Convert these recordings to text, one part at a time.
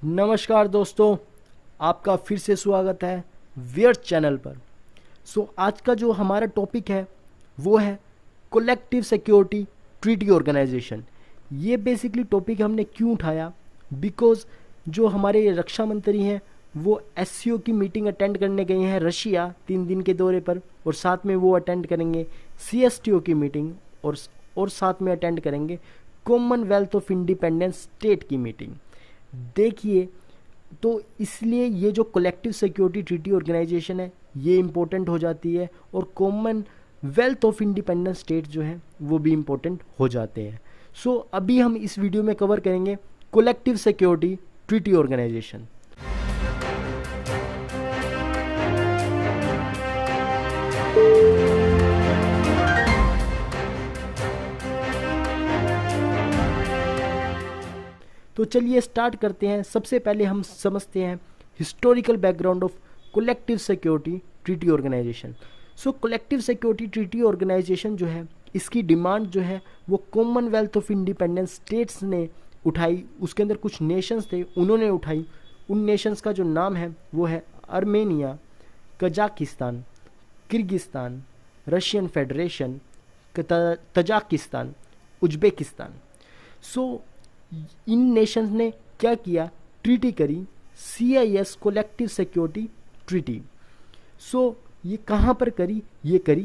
नमस्कार दोस्तों, आपका फिर से स्वागत है वेयर चैनल पर। आज का जो हमारा टॉपिक है वो है कलेक्टिव सिक्योरिटी ट्रीटी ऑर्गेनाइजेशन। ये बेसिकली टॉपिक हमने क्यों उठाया, बिकॉज जो हमारे रक्षा मंत्री हैं वो एससीओ की मीटिंग अटेंड करने गए हैं रशिया 3 दिन के दौरे पर, और साथ में वो अटेंड करेंगे सीएसटीओ की मीटिंग और साथ में अटेंड करेंगे कॉमनवेल्थ ऑफ इंडिपेंडेंट स्टेट की मीटिंग। देखिए, तो इसलिए ये जो कलेक्टिव सिक्योरिटी ट्रीटी ऑर्गेनाइजेशन है ये इम्पोर्टेंट हो जाती है, और common wealth of independent state जो है वो भी इम्पोर्टेंट हो जाते हैं। अभी हम इस वीडियो में कवर करेंगे कलेक्टिव सिक्योरिटी ट्रीटी ऑर्गेनाइजेशन। तो चलिए स्टार्ट करते हैं। सबसे पहले हम समझते हैं historical background of collective security treaty organization. Collective security treaty organization जो है इसकी डिमांड जो है वो कॉमनवेल्थ ऑफ इंडिपेंडेंट स्टेट्स ने उठाई। उसके अंदर कुछ नेशंस थे, उन्होंने उठाई। उन नेशंस का जो नाम है वो है Armenia, Kazakhstan, Kyrgyzstan, Russian Federation, Tajikistan, Uzbekistan. इन नेशंस ने क्या किया, ट्रीटी करी, CIS कलेक्टिव सिक्योरिटी ट्रीटी। ये कहाँ पर करी, ये करी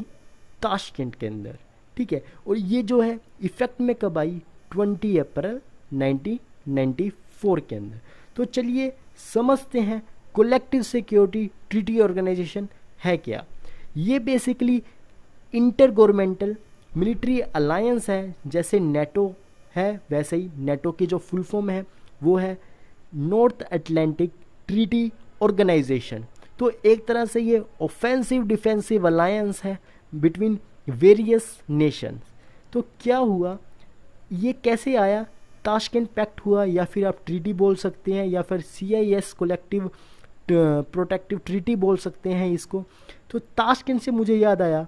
ताशकेंट के अंदर, ठीक है। और ये जो है इफेक्ट में कब आई, 20 अप्रैल 1994 के अंदर। तो चलिए समझते हैं कलेक्टिव सिक्योरिटी ट्रीटी ऑर्गेनाइजेशन है क्या। ये basically inter governmental military alliance है, जैसे नेटो है वैसे ही नेटो की जो फुल फॉर्म है वो है नॉर्थ अटलांटिक ट्रीटी ऑर्गेनाइजेशन। तो एक तरह से ये ऑफेंसिव डिफेंसिव अलायंस है बिटवीन वेरियस नेशंस। तो क्या हुआ, ये कैसे आया, ताशकेंट पैक्ट हुआ, या फिर आप ट्रीटी बोल सकते हैं, या फिर CIS कलेक्टिव प्रोटेक्टिव ट्रीटी बोल सकते हैं इसको। तो ताशकेंट से मुझे याद आया,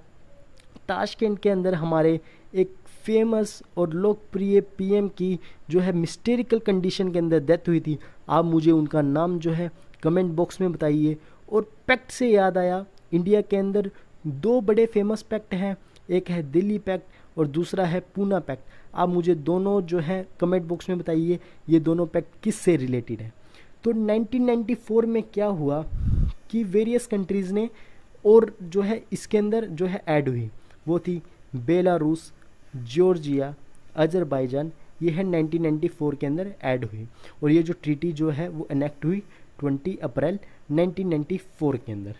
ताशकेंट के अंदर हमारे एक फेमस और लोकप्रिय PM की जो है मिस्टेरिकल कंडीशन के अंदर डेथ हुई थी। आप मुझे उनका नाम जो है कमेंट बॉक्स में बताइए। और पैक्ट से याद आया, इंडिया के अंदर 2 बड़े फेमस पैक्ट हैं, एक है दिल्ली पैक्ट और दूसरा है पूना पैक्ट। आप मुझे दोनों जो है कमेंट बॉक्स में बताइए ये दोनों पैक्ट किस से रिलेटेड है। तो 1994 में क्या हुआ कि वेरियस कंट्रीज़ ने और जो है इसके अंदर जो है ऐड हुई, वो थी बेलारूस, जॉर्जिया, अजरबैजान। ये है 1994 के अंदर ऐड हुई, और ये जो ट्रीटी जो है वो एनेक्ट हुई 20 अप्रैल 1994 के अंदर।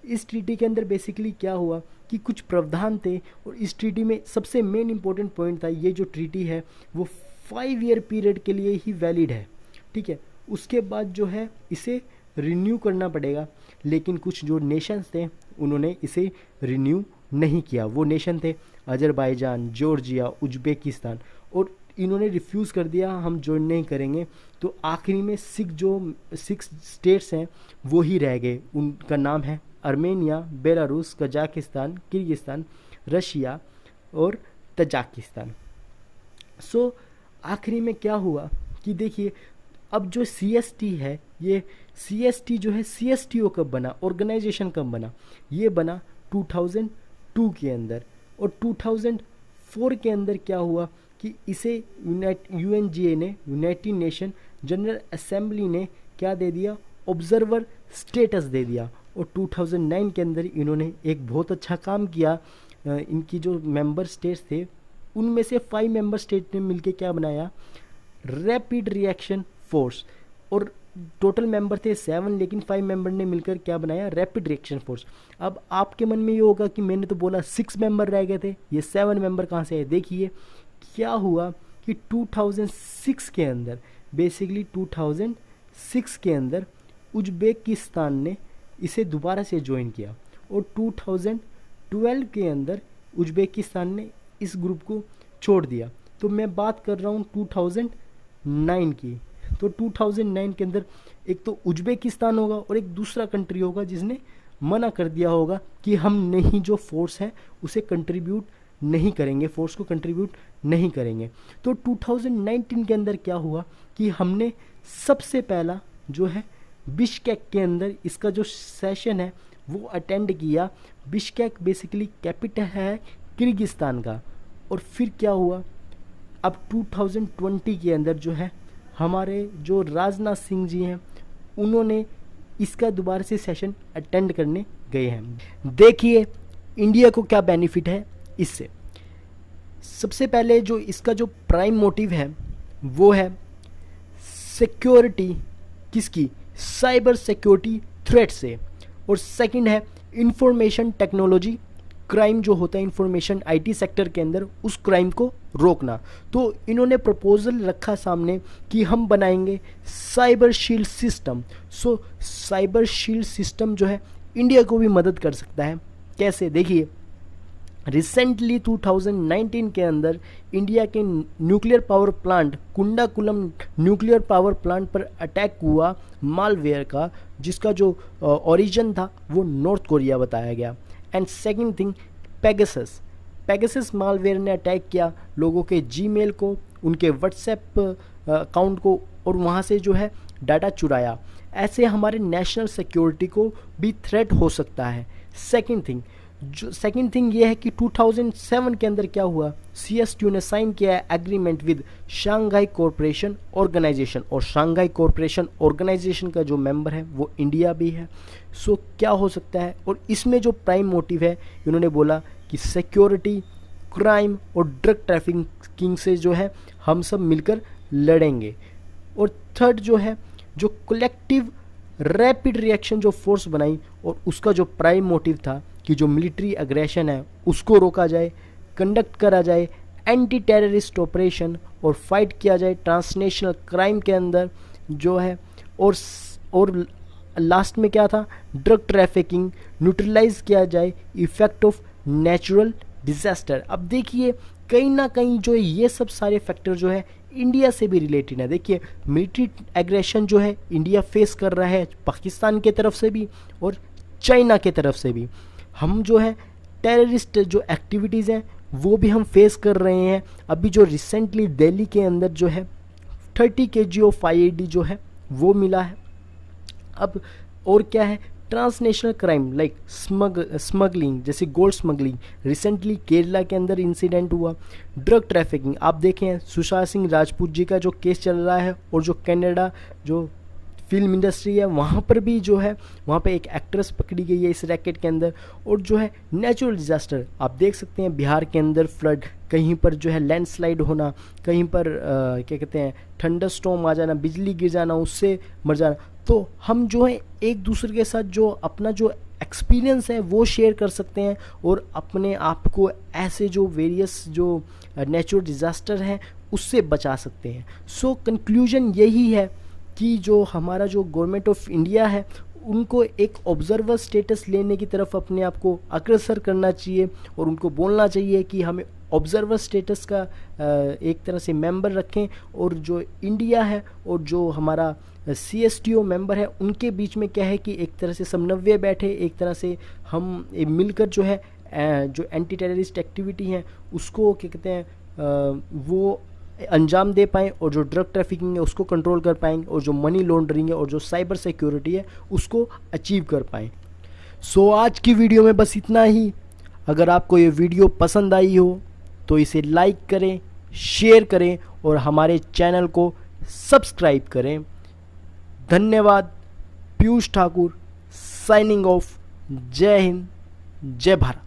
इस ट्रीटी के अंदर बेसिकली क्या हुआ कि कुछ प्रावधान थे, और इस ट्रीटी में सबसे मेन इंपॉर्टेंट पॉइंट था, ये जो ट्रीटी है वो 5 ईयर पीरियड के लिए ही वैलिड है, ठीक है। उसके बाद जो है इसे रिन्यू करना पड़ेगा, लेकिन कुछ जो नेशंस थे उन्होंने इसे रिन्यू नहीं किया। वो नेशन थे अजरबैजान, जॉर्जिया, उज्बेकिस्तान, और इन्होंने रिफ्यूज़ कर दिया, हम ज्वाइन नहीं करेंगे। तो आखिरी में 6 स्टेट्स हैं वो ही रह गए, उनका नाम है Armenia, Belarus, Kazakhstan, Kyrgyzstan, Russia और तजाकिस्तान। आखिरी में क्या हुआ कि देखिए, अब जो CST है, ये CST जो है CSTO कब बना, ऑर्गेनाइजेशन कब बना, ये बना 2002 के अंदर। और 2004 के अंदर क्या हुआ कि इसे UNGA ने, यूनाइटेड नेशन जनरल असेंबली ने क्या दे दिया, ऑब्जर्वर स्टेटस दे दिया। और 2009 के अंदर इन्होंने एक बहुत अच्छा काम किया। इनकी जो मेंबर स्टेट्स थे उनमें से 5 मेंबर स्टेट ने मिलकर क्या बनाया, रैपिड रिएक्शन फोर्स। और टोटल मेंबर थे 7, लेकिन 5 मेंबर ने मिलकर क्या बनाया, रैपिड रिएक्शन फोर्स। अब आपके मन में ये होगा कि मैंने तो बोला 6 मेंबर रह गए थे, ये 7 मेंबर कहाँ से है। देखिए क्या हुआ कि 2006 के अंदर, बेसिकली 2006 के अंदर उज्बेकिस्तान ने इसे दोबारा से ज्वाइन किया, और 2012 के अंदर उज्बेकिस्तान ने इस ग्रुप को छोड़ दिया। तो मैं बात कर रहा हूँ 2009 की। तो 2009 के अंदर एक तो उज्बेकिस्तान होगा और एक दूसरा कंट्री होगा जिसने मना कर दिया होगा कि हम नहीं जो फोर्स है उसे कंट्रीब्यूट नहीं करेंगे, फोर्स को कंट्रीब्यूट नहीं करेंगे। तो 2019 के अंदर क्या हुआ कि हमने सबसे पहला जो है बिश्केक के अंदर इसका जो सेशन है वो अटेंड किया। बिश्केक बेसिकली कैपिटल है किर्गिस्तान का। और फिर क्या हुआ, अब 2020 के अंदर जो है हमारे जो राजनाथ सिंह जी हैं उन्होंने इसका दोबारा से सेशन अटेंड करने गए हैं। देखिए इंडिया को क्या बेनिफिट है इससे। सबसे पहले जो इसका जो प्राइम मोटिव है वो है सिक्योरिटी, किसकी, साइबर सिक्योरिटी थ्रेट से। और सेकंड है इंफॉर्मेशन टेक्नोलॉजी क्राइम जो होता है इंफॉर्मेशन आईटी सेक्टर के अंदर, उस क्राइम को रोकना। तो इन्होंने प्रपोजल रखा सामने कि हम बनाएंगे साइबर शील्ड सिस्टम। सो साइबर शील्ड सिस्टम जो है इंडिया को भी मदद कर सकता है। कैसे, देखिए रिसेंटली 2019 के अंदर इंडिया के nuclear power plant Kudankulam nuclear power plant पर अटैक हुआ मालवेयर का, जिसका जो ओरिजिन था वो नॉर्थ कोरिया बताया गया। And second thing Pegasus malware ने अटैक किया लोगों के जीमेल को, उनके व्हाट्सएप अकाउंट को, और वहाँ से जो है डाटा चुराया। ऐसे हमारे नेशनल सिक्योरिटी को भी थ्रेट हो सकता है। सेकंड थिंग ये है कि 2007 के अंदर क्या हुआ, CSTO ने साइन किया है agreement with Shanghai cooperation organization, और शंघाई कोऑपरेशन ऑर्गेनाइजेशन का जो मेंबर है वो इंडिया भी है। सो क्या हो सकता है, और इसमें जो प्राइम मोटिव है इन्होंने बोला कि सिक्योरिटी, क्राइम और ड्रग ट्रैफिकिंग से जो है हम सब मिलकर लड़ेंगे। और थर्ड जो है जो कलेक्टिव रैपिड रिएक्शन जो फोर्स बनाई, और उसका जो प्राइम मोटिव था कि जो मिलिट्री एग्रेशन है उसको रोका जाए, कंडक्ट करा जाए एंटी टेररिस्ट ऑपरेशन, और फाइट किया जाए ट्रांसनेशनल क्राइम के अंदर जो है। और लास्ट में क्या था, ड्रग ट्रैफिकिंग, न्यूट्रलाइज किया जाए इफेक्ट ऑफ नेचुरल डिजास्टर। अब देखिए कहीं ना कहीं जो ये सब सारे फैक्टर जो है इंडिया से भी रिलेटेड है। देखिए मिलिट्री एग्रेशन जो है इंडिया फेस कर रहा है पाकिस्तान के तरफ से भी और चाइना के तरफ से भी। हम जो है टेररिस्ट जो एक्टिविटीज़ हैं वो भी हम फेस कर रहे हैं। अभी जो रिसेंटली दिल्ली के अंदर जो है 30 kg ऑफ IED जो है वो मिला है। अब और क्या है, ट्रांसनेशनल क्राइम लाइक स्मगलिंग, जैसे गोल्ड स्मगलिंग, रिसेंटली केरला के अंदर इंसिडेंट हुआ। ड्रग ट्रैफिकिंग आप देखें सुशांत सिंह राजपूत जी का जो केस चल रहा है, और जो कनाडा जो फिल्म इंडस्ट्री है वहाँ पर भी जो है वहाँ पे एक एक्ट्रेस पकड़ी गई है इस रैकेट के अंदर। और जो है नेचुरल डिजास्टर आप देख सकते हैं बिहार के अंदर फ्लड, कहीं पर जो है लैंडस्लाइड होना, कहीं पर क्या कहते हैं थंडरस्टॉर्म आ जाना, बिजली गिर जाना, उससे मर जाना। तो हम जो है एक दूसरे के साथ जो अपना जो एक्सपीरियंस है वो शेयर कर सकते हैं, और अपने आप को ऐसे जो वेरियस जो नेचुरल डिजास्टर हैं उससे बचा सकते हैं। सो कंक्लूजन यही है कि जो हमारा जो गवर्नमेंट ऑफ इंडिया है उनको एक ऑब्जर्वर स्टेटस लेने की तरफ अपने आप को अग्रसर करना चाहिए, और उनको बोलना चाहिए कि हमें ऑब्जर्वर स्टेटस का एक तरह से मेंबर रखें, और जो इंडिया है और जो हमारा CSTO मेंबर है उनके बीच में क्या है कि एक तरह से समन्वय बैठे, एक तरह से हम मिलकर जो है जो एंटी टेररिस्ट एक्टिविटी हैं उसको क्या कहते हैं वो अंजाम दे पाएँ, और जो ड्रग ट्रैफिकिंग है उसको कंट्रोल कर पाएंगे, और जो मनी लॉन्ड्रिंग है और जो साइबर सिक्योरिटी है उसको अचीव कर पाएँ। सो आज की वीडियो में बस इतना ही। अगर आपको ये वीडियो पसंद आई हो तो इसे लाइक करें, शेयर करें और हमारे चैनल को सब्सक्राइब करें। धन्यवाद। Piyush Thakur signing off. जय हिंद, जय भारत।